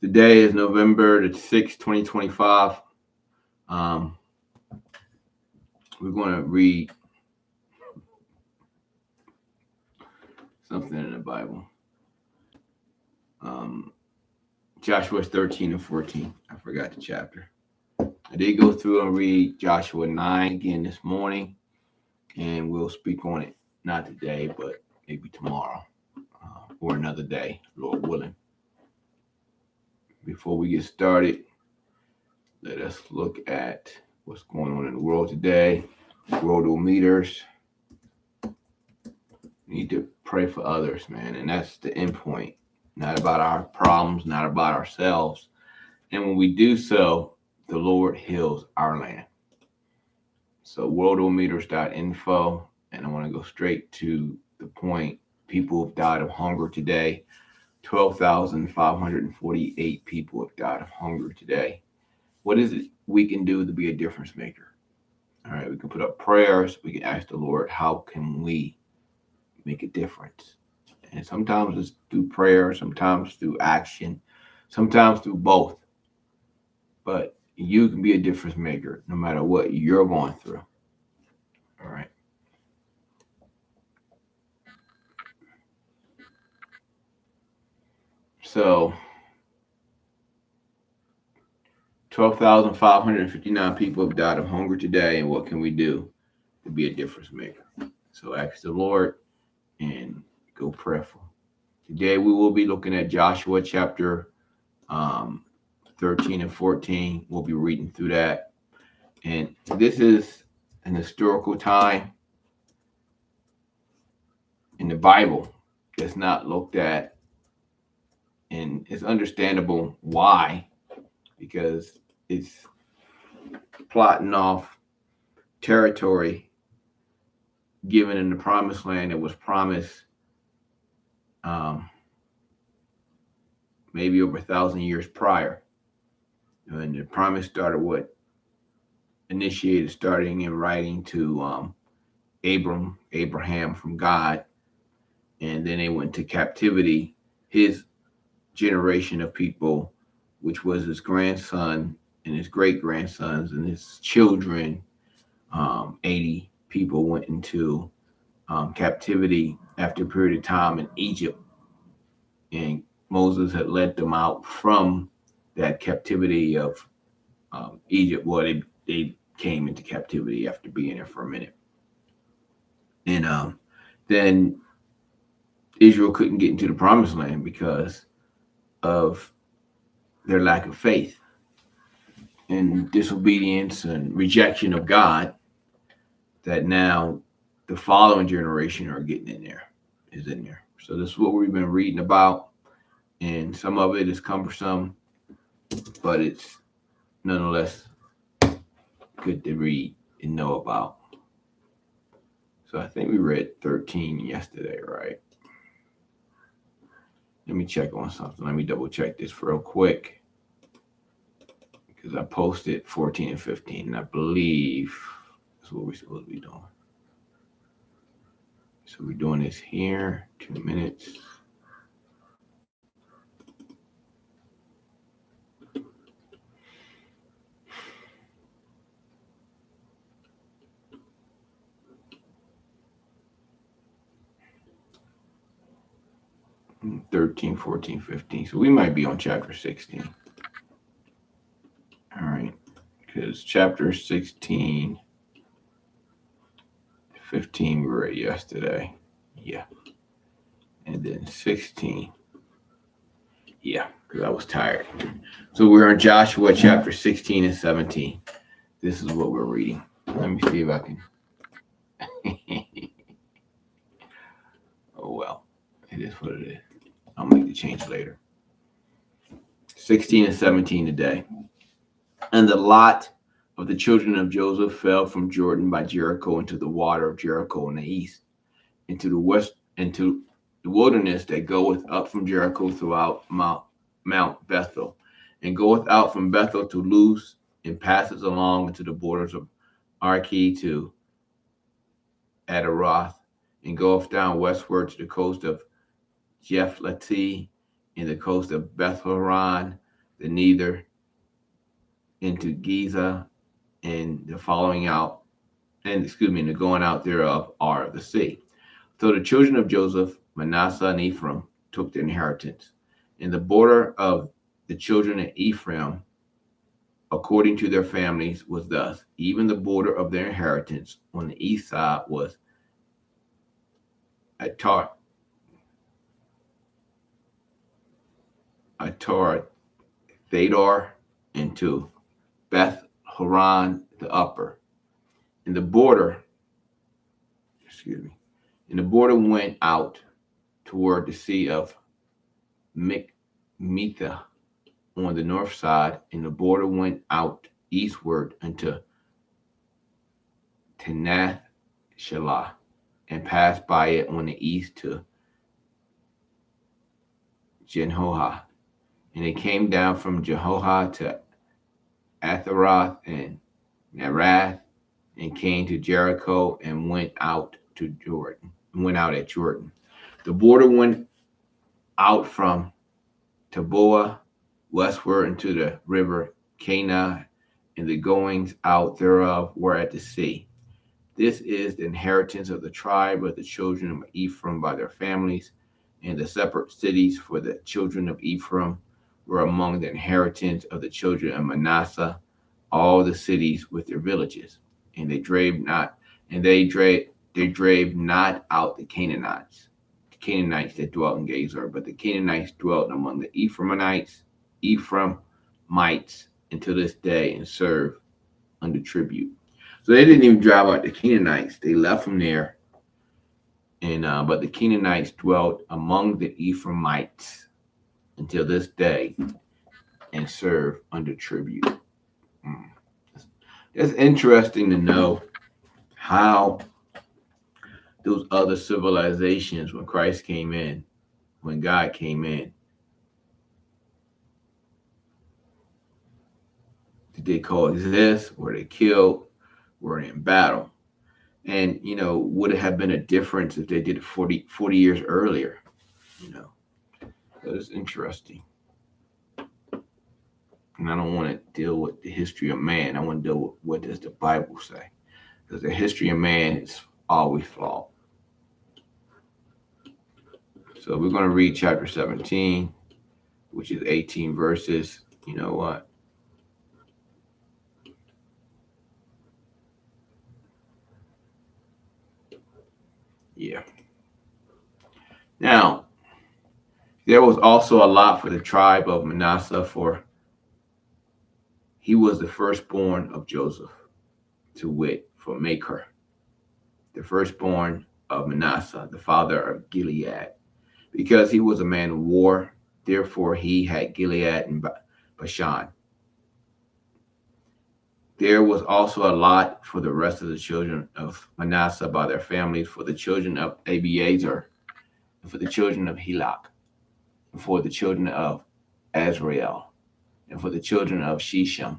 Today is November the 6th, 2025. Um, we're going to read something in the Bible. Um, Joshua 13 and 14. I forgot the chapter. I did go through and read Joshua 9 again this morning, and we'll speak on it not today, but maybe tomorrow or another day, Lord willing. Before we get started, let us look at what's going on in the world today. Worldometers. We need to pray for others, man, and that's the end point. Not about our problems, not about ourselves. And when we do so, the Lord heals our land. So worldometers.info, and I want to go straight to the point. People have died of hunger today. 12,548 people have died of hunger today. What is it we can do to be a difference maker? All right, we can put up prayers. We can ask the Lord, how can we make a difference? And sometimes it's through prayer, sometimes through action, sometimes through both. But you can be a difference maker no matter what you're going through. All right. So 12,559 people have died of hunger today. And what can we do to be a difference maker? So ask the Lord and go prayerful. Today we will be looking at Joshua chapter 13 and 14. We'll be reading through that. And this is an historical time in the Bible that's not looked at. And it's understandable why, because it's plotting off territory given in the promised land that was promised maybe over 1,000 years prior. And the promise started starting in writing to Abraham from God. And then they went to captivity. His generation of people, which was his grandson and his great grandsons and his children, 80 people went into captivity after a period of time in Egypt. And Moses had led them out from that captivity of Egypt. Well, they came into captivity after being there for a minute. And then Israel couldn't get into the promised land because of their lack of faith and disobedience and rejection of God, that now the following generation are getting is in there. So this is what we've been reading about. And some of it is cumbersome, but it's nonetheless good to read and know about. So I think we read 13 yesterday, right? Let me check on something. Let me double check this real quick, because I posted 14 and 15, and I believe that's what we're supposed to be doing. So we're doing this here, 2 minutes. And 13, 14, 15. So we might be on chapter 16. All right. Because chapter 16, 15 we read yesterday. Yeah. And then 16. Yeah, because I was tired. So we're in Joshua chapter 16 and 17. This is what we're reading. Let me see if I can. Oh, well. It is what it is. I'll make the change later. 16 and 17 today. And the lot of the children of Joseph fell from Jordan by Jericho into the water of Jericho in the east, into the west, into the wilderness that goeth up from Jericho throughout Mount Bethel, and goeth out from Bethel to Luz, and passes along into the borders of Arki to Adaroth, and goeth down westward to the coast of Japhleti, and the coast of Beth-horon, the neither into Giza, and the following out, and the going out thereof are the sea. So the children of Joseph, Manasseh, and Ephraim took their inheritance. And the border of the children of Ephraim, according to their families, was thus. Even the border of their inheritance on the east side was Atar, Thadar, into Beth Horon the upper. And the border, and the border went out toward the sea of Mikmetha on the north side, and the border went out eastward unto Tanath Shelah, and passed by it on the east to Jehoah. And it came down from Jehoah to Atharoth and Narath, and came to Jericho, and went out at Jordan. The border went out from Taboa westward into the river Cana, and the goings out thereof were at the sea. This is the inheritance of the tribe of the children of Ephraim by their families, and the separate cities for the children of Ephraim were among the inheritance of the children of Manasseh, all the cities with their villages. And they drave not out the Canaanites that dwelt in Gezer, but the Canaanites dwelt among the Ephraimites, until this day, and serve under tribute. So they didn't even drive out the Canaanites; they left them there. And but the Canaanites dwelt among the Ephraimites until this day, and serve under tribute. It's interesting to know how those other civilizations, when Christ came in, when God came in, did they coexist? Were they killed? Were they in battle? And, would it have been a difference if they did it 40 years earlier? That is interesting. And I don't want to deal with the history of man. I want to deal with what does the Bible say. Because the history of man is always flawed. So we're going to read chapter 17, which is 18 verses. You know what? Yeah. Now, there was also a lot for the tribe of Manasseh, for he was the firstborn of Joseph, to wit, for Machir, the firstborn of Manasseh, the father of Gilead, because he was a man of war. Therefore, he had Gilead and Bashan. There was also a lot for the rest of the children of Manasseh by their families, for the children of Abiezer, and for the children of Helak, and for the children of Azrael, and for the children of Shechem,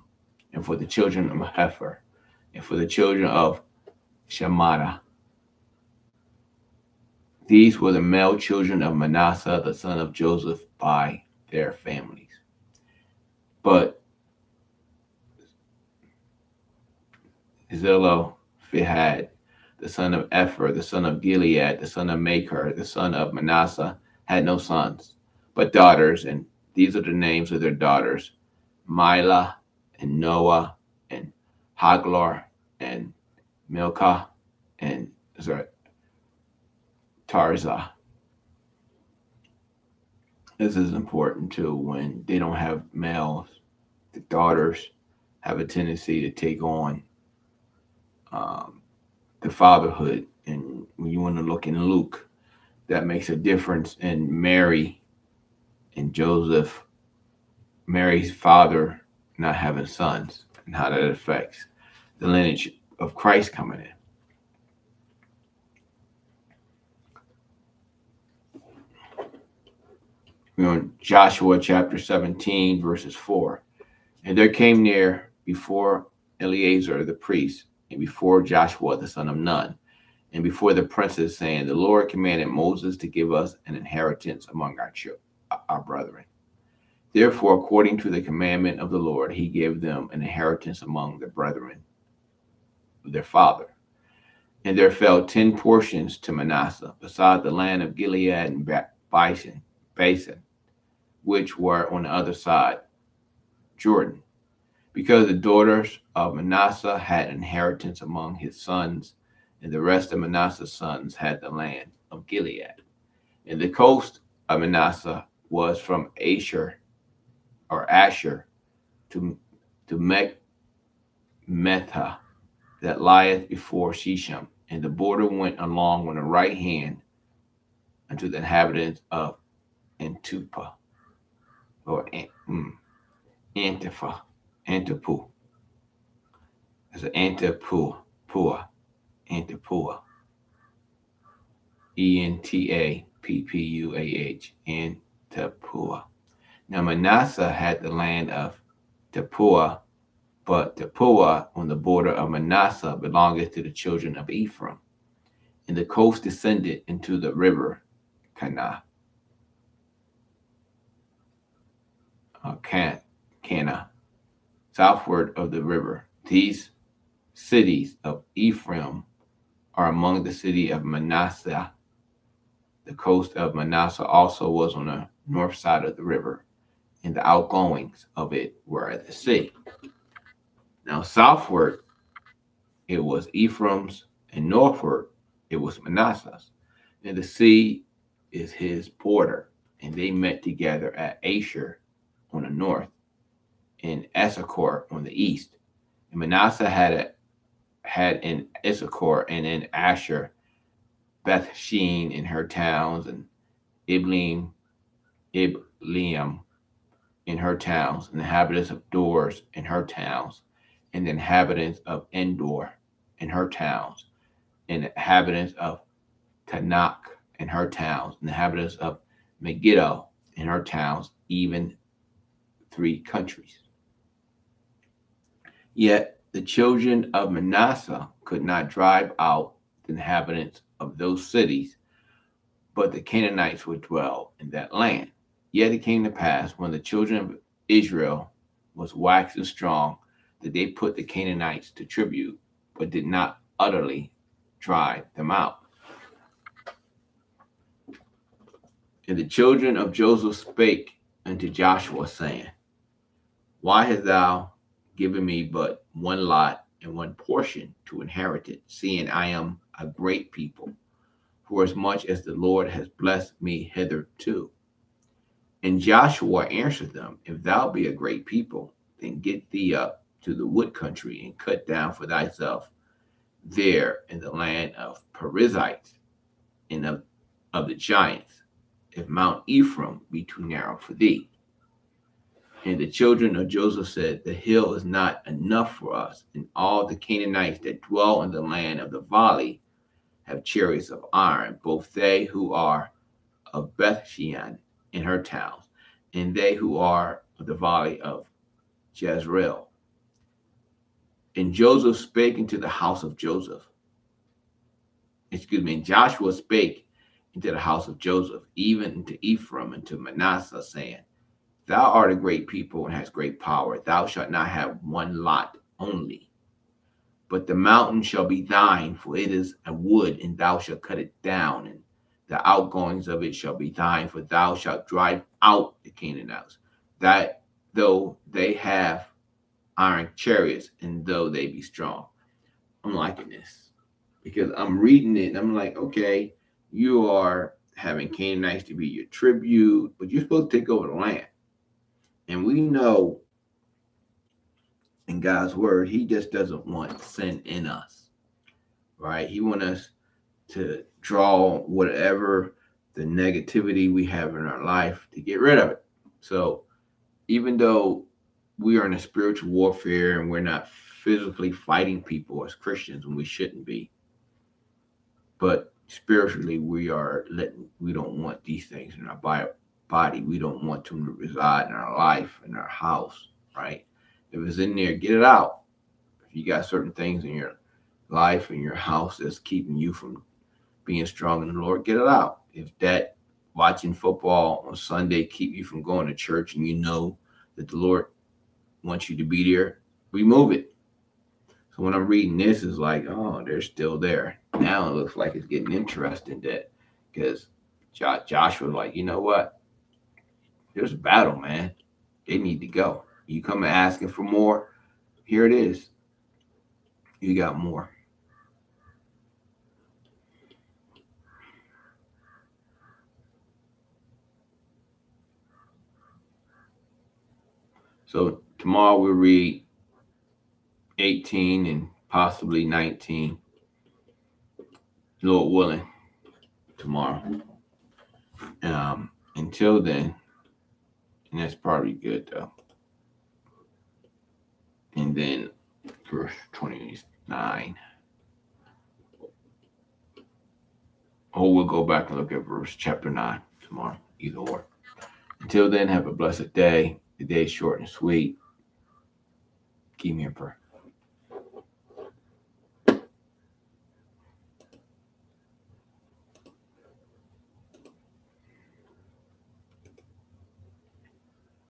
and for the children of Hefer, and for the children of Shemada. These were the male children of Manasseh, the son of Joseph, by their families. But Zelophehad, the son of Epher, the son of Gilead, the son of Machir, the son of Manasseh, had no sons, but daughters, and these are the names of their daughters: Milah, and Noah, and Haglar, and Milcah, and Tarzah. This is important too. When they don't have males, the daughters have a tendency to take on the fatherhood. And when you want to look in Luke, that makes a difference in Mary and Joseph, Mary's father not having sons, and how that affects the lineage of Christ coming in. We're on Joshua chapter 17, verses 4. And there came near before Eleazar the priest, and before Joshua the son of Nun, and before the princes, saying, the Lord commanded Moses to give us an inheritance among our brethren. Therefore, according to the commandment of the Lord, he gave them an inheritance among the brethren of their father. And there fell 10 portions to Manasseh, beside the land of Gilead and Basin, which were on the other side Jordan, because the daughters of Manasseh had inheritance among his sons, and the rest of Manasseh's sons had the land of Gilead. And the coast of Manasseh was from Asher to Mecmetha, that lieth before Shechem, and the border went along on the right hand unto the inhabitants of Antipa, or Antifa, Antipu. It's an Antipua, Antipua, Entappua, Antipua. Now Manasseh had the land of Tapua, but Tapua on the border of Manasseh belongeth to the children of Ephraim. And the coast descended into the river Cana, southward of the river. These cities of Ephraim are among the city of Manasseh. The coast of Manasseh also was on the north side of the river, and the outgoings of it were at the sea. Now southward it was Ephraim's, and northward it was Manasseh's. And the sea is his border, and they met together at Asher on the north, and Issachar on the east. And Manasseh had in Issachar and in Asher Beth Shean in her towns, and Ibleam in her towns, and the inhabitants of Dors in her towns, and the inhabitants of Endor in her towns, and the inhabitants of Tanakh in her towns, and the inhabitants of Megiddo in her towns, even 3 countries. Yet the children of Manasseh could not drive out the inhabitants of those cities, but the Canaanites would dwell in that land. Yet it came to pass, when the children of Israel was waxing strong, that they put the Canaanites to tribute, but did not utterly drive them out. And the children of Joseph spake unto Joshua, saying, Why hast thou given me but one lot and one portion to inherit it, seeing I am a great people, for as much as the Lord has blessed me hitherto? And Joshua answered them, If thou be a great people, then get thee up to the wood country, and cut down for thyself there in the land of Perizzites and of the giants, if Mount Ephraim be too narrow for thee. And the children of Joseph said, The hill is not enough for us, and all the Canaanites that dwell in the land of the valley have chariots of iron, both they who are of Bethshean in her towns, and they who are of the valley of Jezreel. And Joshua spake into the house of Joseph, even unto Ephraim and to Manasseh, saying, Thou art a great people and hast great power. Thou shalt not have one lot only, but the mountain shall be thine, for it is a wood, and thou shalt cut it down, and the outgoings of it shall be thine, for thou shalt drive out the Canaanites, that though they have iron chariots, and though they be strong. I'm liking this because I'm reading it and I'm like, okay, you are having Canaanites to be your tribute, but you're supposed to take over the land. And we know in God's word, he just doesn't want sin in us, right? He wants us to draw whatever the negativity we have in our life to get rid of it. So even though we are in a spiritual warfare and we're not physically fighting people as Christians, and we shouldn't be, but spiritually we don't want these things in our body. We don't want them to reside in our life, in our house, right? If it's in there, get it out. If you got certain things in your life and your house that's keeping you from being strong in the Lord, get it out. If that watching football on Sunday keep you from going to church and you know that the Lord wants you to be there, remove it. So when I'm reading this, it's like, oh, they're still there. Now it looks like it's getting interesting that because Joshua's like, you know what? There's a battle, man. They need to go. You come asking for more, here it is. You got more. So tomorrow we'll read 18 and possibly 19, Lord willing, tomorrow. Until then, and that's probably good though. And then verse 29. Or we'll go back and look at verse chapter 9 tomorrow, either or. Until then, have a blessed day. The day is short and sweet. Keep me in prayer.